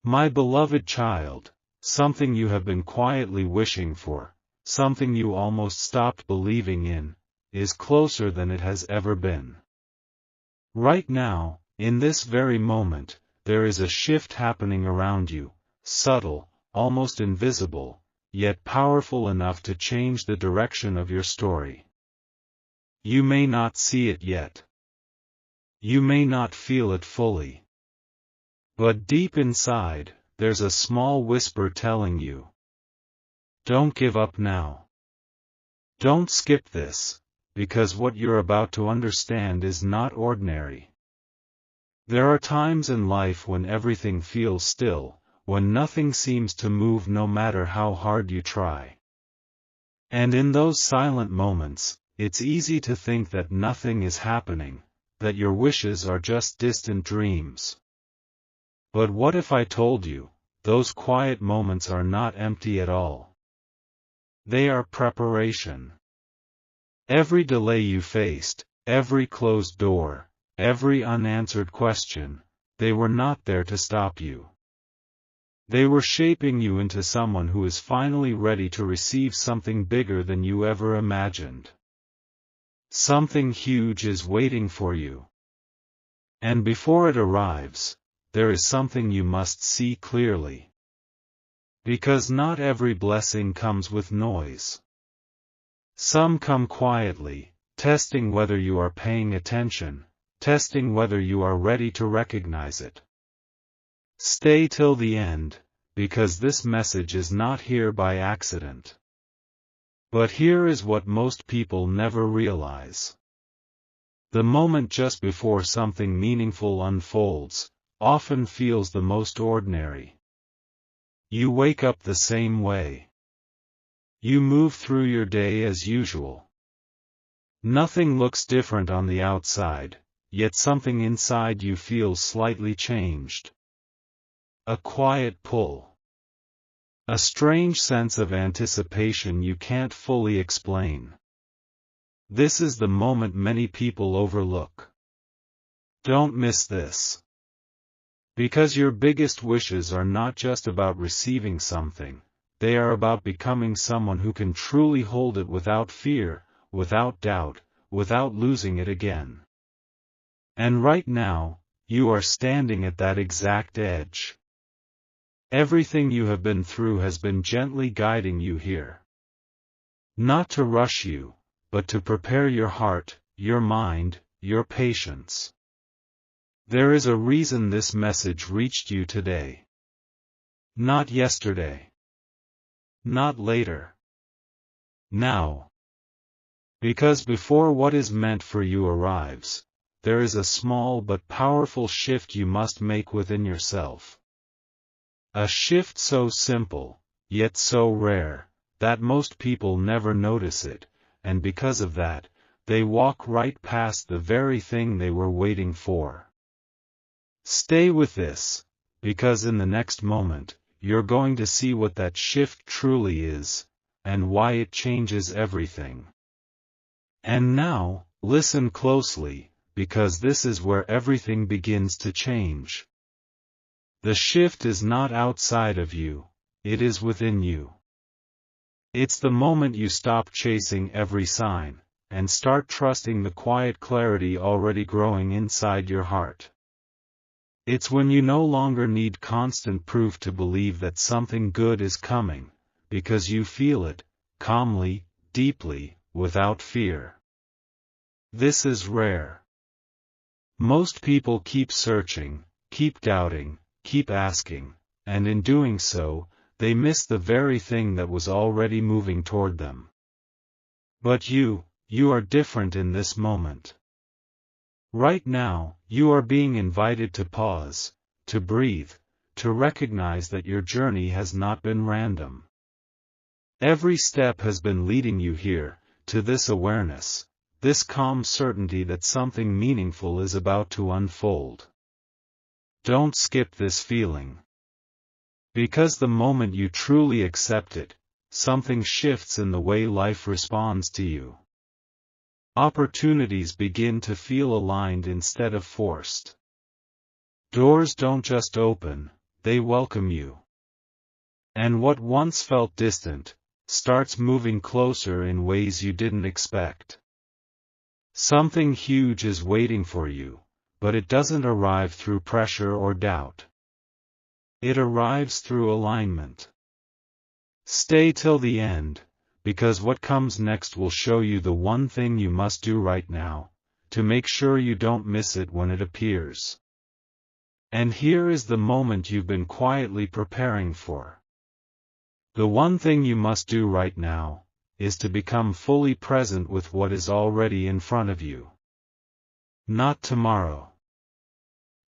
My beloved child, something you have been quietly wishing for, something you almost stopped believing in, is closer than it has ever been. Right now, in this very moment, there is a shift happening around you, subtle, almost invisible, yet powerful enough to change the direction of your story. You may not see it yet. You may not feel it fully. But deep inside, there's a small whisper telling you, don't give up now. Don't skip this, because what you're about to understand is not ordinary. There are times in life when everything feels still, when nothing seems to move no matter how hard you try. And in those silent moments, it's easy to think that nothing is happening, that your wishes are just distant dreams. But what if I told you, those quiet moments are not empty at all? They are preparation. Every delay you faced, every closed door, every unanswered question, they were not there to stop you. They were shaping you into someone who is finally ready to receive something bigger than you ever imagined. Something huge is waiting for you. And before it arrives, there is something you must see clearly. Because not every blessing comes with noise. Some come quietly, testing whether you are paying attention, testing whether you are ready to recognize it. Stay till the end, because this message is not here by accident. But here is what most people never realize. The moment just before something meaningful unfolds, often feels the most ordinary. You wake up the same way. You move through your day as usual. Nothing looks different on the outside, yet something inside you feels slightly changed. A quiet pull. A strange sense of anticipation you can't fully explain. This is the moment many people overlook. Don't miss this. Because your biggest wishes are not just about receiving something, they are about becoming someone who can truly hold it without fear, without doubt, without losing it again. And right now, you are standing at that exact edge. Everything you have been through has been gently guiding you here. Not to rush you, but to prepare your heart, your mind, your patience. There is a reason this message reached you today. Not yesterday. Not later. Now. Because before what is meant for you arrives, there is a small but powerful shift you must make within yourself. A shift so simple, yet so rare, that most people never notice it, and because of that, they walk right past the very thing they were waiting for. Stay with this, because in the next moment, you're going to see what that shift truly is, and why it changes everything. And now, listen closely, because this is where everything begins to change. The shift is not outside of you, it is within you. It's the moment you stop chasing every sign, and start trusting the quiet clarity already growing inside your heart. It's when you no longer need constant proof to believe that something good is coming, because you feel it, calmly, deeply, without fear. This is rare. Most people keep searching, keep doubting, keep asking, and in doing so, they miss the very thing that was already moving toward them. But you are different in this moment. Right now, you are being invited to pause, to breathe, to recognize that your journey has not been random. Every step has been leading you here, to this awareness, this calm certainty that something meaningful is about to unfold. Don't skip this feeling. Because the moment you truly accept it, something shifts in the way life responds to you. Opportunities begin to feel aligned instead of forced. Doors don't just open, they welcome you. And what once felt distant starts moving closer in ways you didn't expect. Something huge is waiting for you, but it doesn't arrive through pressure or doubt. It arrives through alignment. Stay till the end, because what comes next will show you the one thing you must do right now, to make sure you don't miss it when it appears. And here is the moment you've been quietly preparing for. The one thing you must do right now is to become fully present with what is already in front of you. Not tomorrow.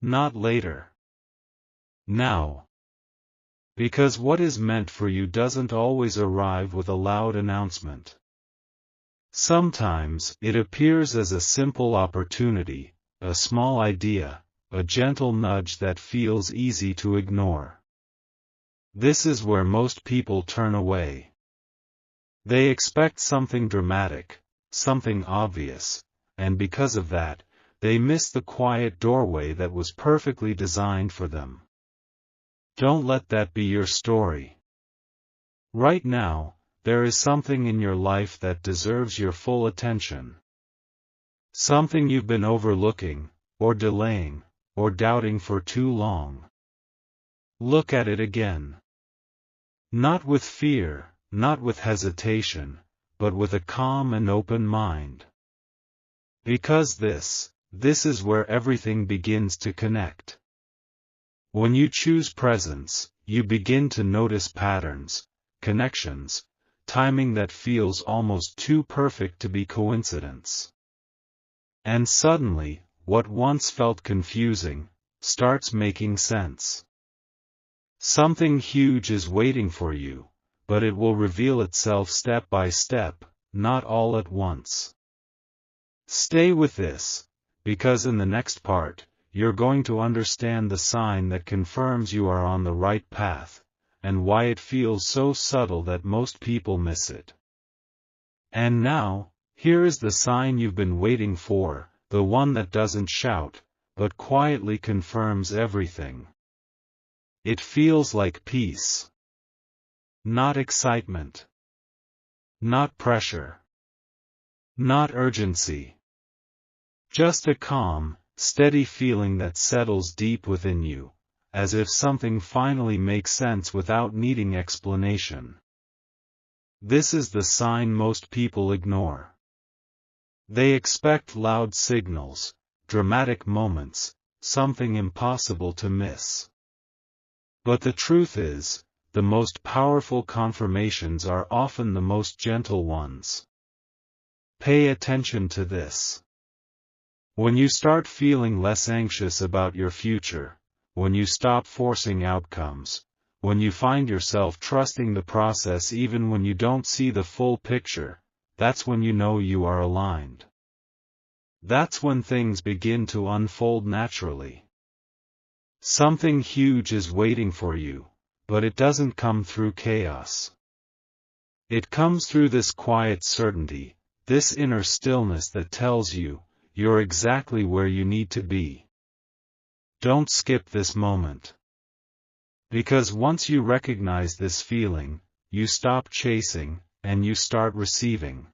Not later. Now. Because what is meant for you doesn't always arrive with a loud announcement. Sometimes it appears as a simple opportunity, a small idea, a gentle nudge that feels easy to ignore. This is where most people turn away. They expect something dramatic, something obvious, and because of that, they miss the quiet doorway that was perfectly designed for them. Don't let that be your story. Right now, there is something in your life that deserves your full attention. Something you've been overlooking, or delaying, or doubting for too long. Look at it again. Not with fear, not with hesitation, but with a calm and open mind. Because this is where everything begins to connect. When you choose presence, you begin to notice patterns, connections, timing that feels almost too perfect to be coincidence. And suddenly, what once felt confusing starts making sense. Something huge is waiting for you, but it will reveal itself step by step, not all at once. Stay with this, because in the next part, you're going to understand the sign that confirms you are on the right path, and why it feels so subtle that most people miss it. And now, here is the sign you've been waiting for, the one that doesn't shout, but quietly confirms everything. It feels like peace. Not excitement. Not pressure. Not urgency. Just a calm, steady feeling that settles deep within you, as if something finally makes sense without needing explanation. This is the sign most people ignore. They expect loud signals, dramatic moments, something impossible to miss. But the truth is, the most powerful confirmations are often the most gentle ones. Pay attention to this. When you start feeling less anxious about your future, when you stop forcing outcomes, when you find yourself trusting the process even when you don't see the full picture, that's when you know you are aligned. That's when things begin to unfold naturally. Something huge is waiting for you, but it doesn't come through chaos. It comes through this quiet certainty, this inner stillness that tells you, you're exactly where you need to be. Don't skip this moment. Because once you recognize this feeling, you stop chasing, and you start receiving.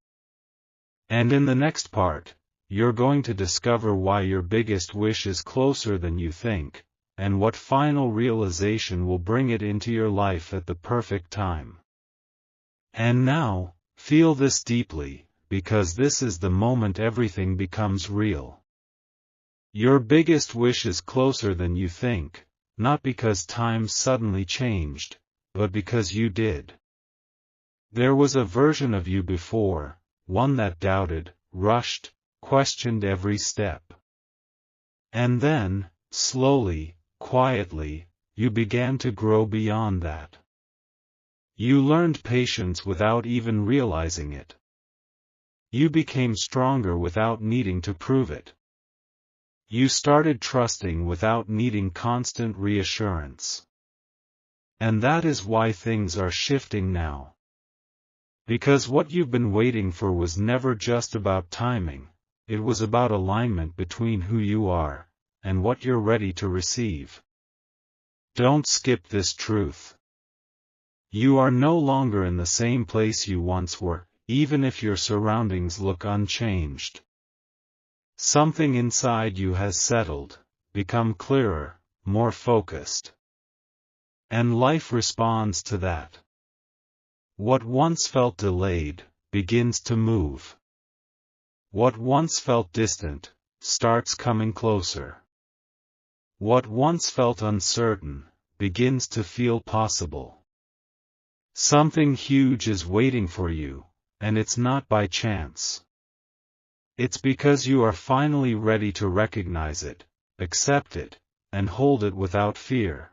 And in the next part, you're going to discover why your biggest wish is closer than you think, and what final realization will bring it into your life at the perfect time. And now, feel this deeply, because this is the moment everything becomes real. Your biggest wish is closer than you think, not because time suddenly changed, but because you did. There was a version of you before, one that doubted, rushed, questioned every step. And then, slowly, quietly, you began to grow beyond that. You learned patience without even realizing it. You became stronger without needing to prove it. You started trusting without needing constant reassurance. And that is why things are shifting now. Because what you've been waiting for was never just about timing, it was about alignment between who you are, and what you're ready to receive. Don't skip this truth. You are no longer in the same place you once were, even if your surroundings look unchanged. Something inside you has settled, become clearer, more focused. And life responds to that. What once felt delayed, begins to move. What once felt distant, starts coming closer. What once felt uncertain, begins to feel possible. Something huge is waiting for you, and it's not by chance. It's because you are finally ready to recognize it, accept it, and hold it without fear.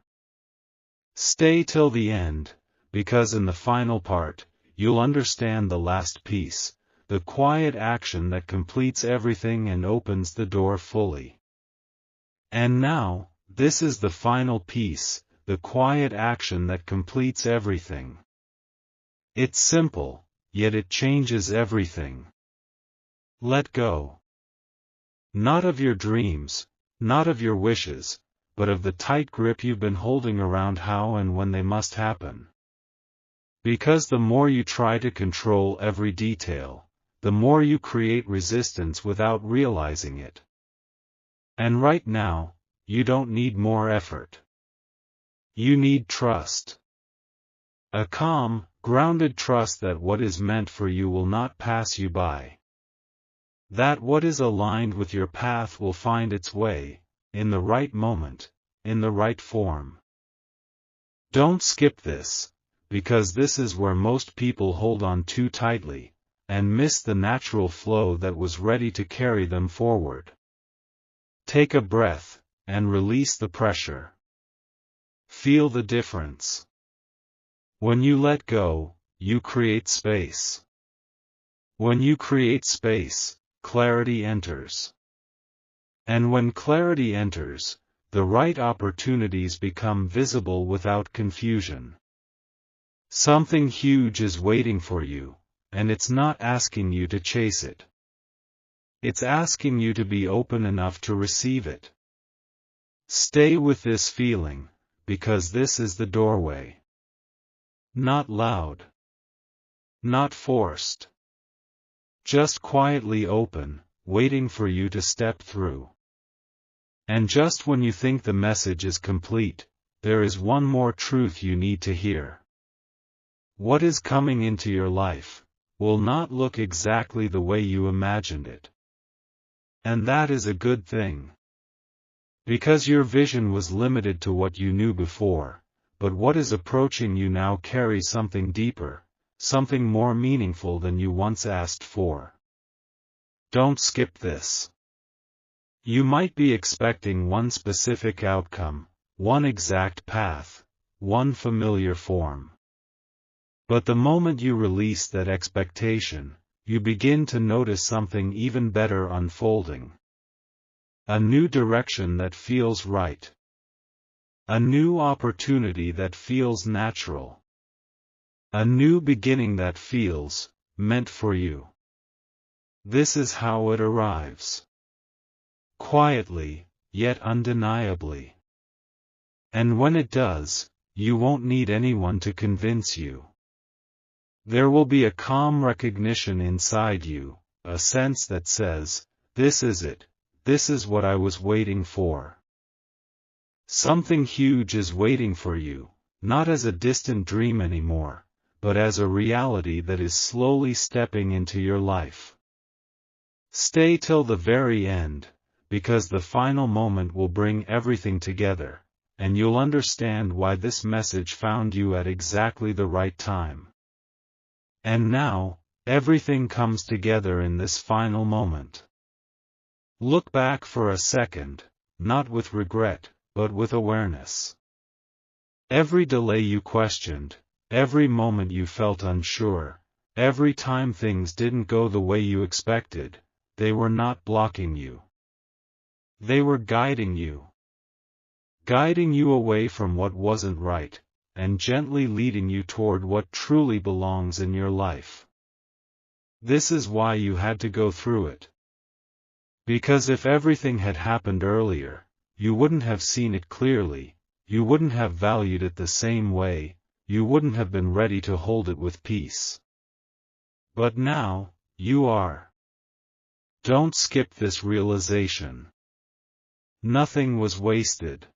Stay till the end, because in the final part, you'll understand the last piece, the quiet action that completes everything and opens the door fully. And now, this is the final piece, the quiet action that completes everything. It's simple, yet it changes everything. Let go. Not of your dreams, not of your wishes, but of the tight grip you've been holding around how and when they must happen. Because the more you try to control every detail, the more you create resistance without realizing it. And right now, you don't need more effort. You need trust. A calm, grounded trust that what is meant for you will not pass you by. That what is aligned with your path will find its way, in the right moment, in the right form. Don't skip this, because this is where most people hold on too tightly, and miss the natural flow that was ready to carry them forward. Take a breath, and release the pressure. Feel the difference. When you let go, you create space. When you create space, clarity enters. And when clarity enters, the right opportunities become visible without confusion. Something huge is waiting for you, and it's not asking you to chase it. It's asking you to be open enough to receive it. Stay with this feeling, because this is the doorway. Not loud. Not forced. Just quietly open, waiting for you to step through. And just when you think the message is complete, there is one more truth you need to hear. What is coming into your life will not look exactly the way you imagined it. And that is a good thing. Because your vision was limited to what you knew before, but what is approaching you now carries something deeper, something more meaningful than you once asked for. Don't skip this. You might be expecting one specific outcome, one exact path, one familiar form. But the moment you release that expectation, you begin to notice something even better unfolding. A new direction that feels right. A new opportunity that feels natural. A new beginning that feels meant for you. This is how it arrives. Quietly, yet undeniably. And when it does, you won't need anyone to convince you. There will be a calm recognition inside you, a sense that says, "This is it, this is what I was waiting for." Something huge is waiting for you, not as a distant dream anymore, but as a reality that is slowly stepping into your life. Stay till the very end, because the final moment will bring everything together, and you'll understand why this message found you at exactly the right time. And now, everything comes together in this final moment. Look back for a second, not with regret, but with awareness. Every delay you questioned, every moment you felt unsure, every time things didn't go the way you expected, they were not blocking you. They were guiding you. Guiding you away from what wasn't right, and gently leading you toward what truly belongs in your life. This is why you had to go through it. Because if everything had happened earlier, you wouldn't have seen it clearly, you wouldn't have valued it the same way, you wouldn't have been ready to hold it with peace. But now, you are. Don't skip this realization. Nothing was wasted.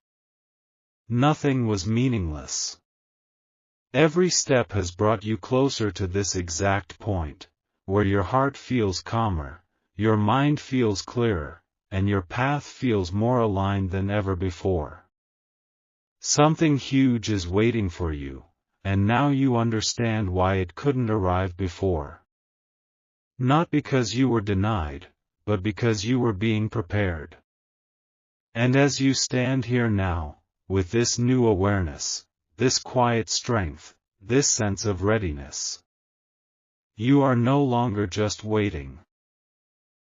Nothing was meaningless. Every step has brought you closer to this exact point, where your heart feels calmer, your mind feels clearer, and your path feels more aligned than ever before. Something huge is waiting for you, and now you understand why it couldn't arrive before. Not because you were denied, but because you were being prepared. And as you stand here now, with this new awareness, this quiet strength, this sense of readiness, you are no longer just waiting.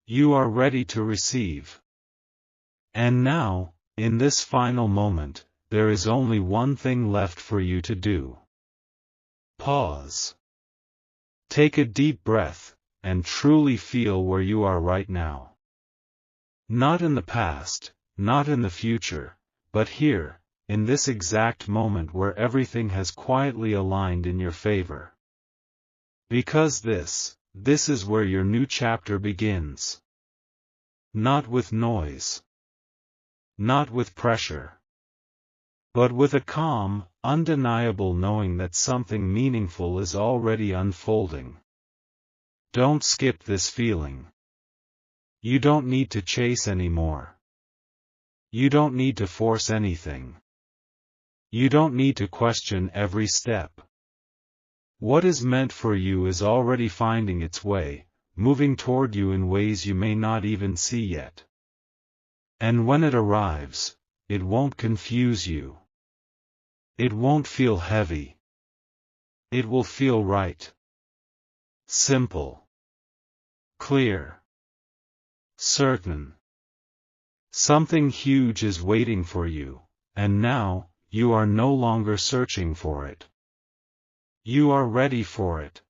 You are ready to receive. And now, in this final moment, there is only one thing left for you to do. Pause. Take a deep breath, and truly feel where you are right now. Not in the past, not in the future, but here, in this exact moment where everything has quietly aligned in your favor. Because this is where your new chapter begins. Not with noise. Not with pressure. But with a calm, undeniable knowing that something meaningful is already unfolding. Don't skip this feeling. You don't need to chase anymore. You don't need to force anything. You don't need to question every step. What is meant for you is already finding its way, moving toward you in ways you may not even see yet. And when it arrives, it won't confuse you. It won't feel heavy. It will feel right. Simple. Clear. Certain. Something huge is waiting for you, and now, you are no longer searching for it. You are ready for it.